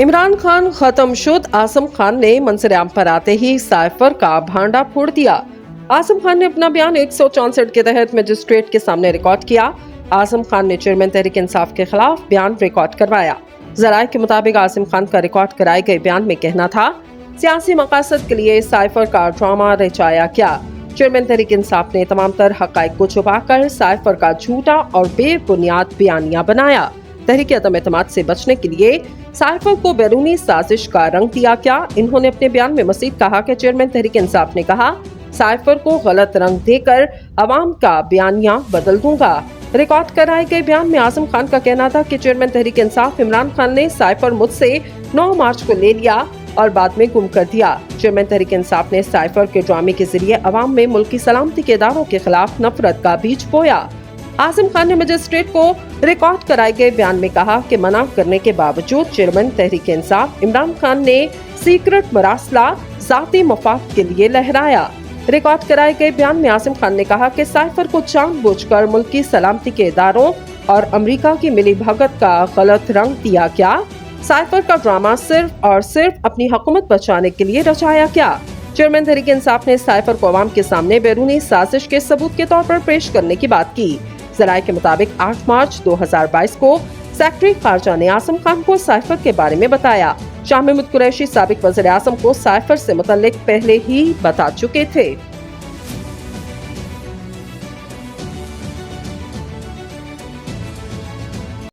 इमरान खान खत्म शुद। आजम खान ने मंसर-ए-आम पर आते ही साइफर का भांडा फोड़ दिया। आजम खान ने अपना बयान 164 के तहत मजिस्ट्रेट के सामने रिकॉर्ड किया। आजम खान ने चेयरमैन तहरीक इंसाफ के खिलाफ बयान रिकॉर्ड करवाया। जराये के मुताबिक आजम खान का रिकॉर्ड कराए गए बयान में कहना था, सियासी मकासद के लिए साइफर का ड्रामा रचाया गया। चेयरमैन तहरीक इंसाफ ने तमाम तर हकाइक को छुपाकर साइफर का झूठा और बेबुनियाद बयानिया बनाया। तहरीक अदम एतमाद से बचने के लिए साइफर को बैरूनी साजिश का रंग दिया गया। इन्होंने अपने बयान में मजीद कहा कि चेयरमैन तहरीक इंसाफ ने कहा, साइफर को गलत रंग देकर अवाम का बयानिया बदल दूंगा। रिकॉर्ड कराए गए बयान में आजम खान का कहना था कि चेयरमैन तहरीक इंसाफ इमरान खान ने साइफर मुझसे 9 मार्च को ले लिया और बाद में गुम कर दिया। चेयरमैन तहरीक इंसाफ ने साइफर के ड्रामे के जरिए अवाम में मुल्क की सलामती के इदारों के खिलाफ नफरत का बीज बोया। आजम खान ने मजिस्ट्रेट को रिकॉर्ड कराए गए बयान में कहा कि मना करने के बावजूद चेयरमैन तहरीक इंसाफ इमरान खान ने सीक्रेट मरासला जाती मफाद के लिए लहराया। रिकॉर्ड कराए गए बयान में आजम खान ने कहा कि साइफर को जानबूझकर मुल्क की सलामती के इदारों और अमेरिका की मिली भगत का गलत रंग दिया गया। साइफर का ड्रामा सिर्फ और सिर्फ अपनी हुकूमत बचाने के लिए रचाया गया। चेयरमैन तहरीक इंसाफ ने साइफर को अवाम के सामने बैरूनी साजिश के सबूत के तौर पर पेश करने की बात की। जराये के मुताबिक 8 मार्च 2022 को सेक्रेटरी खारजा ने आजम खान को साइफर के बारे में बताया। शाह महमूद कुरैशी साबिक वज़ीर आज़म को साइफर से मुतल्लिक पहले ही बता चुके थे।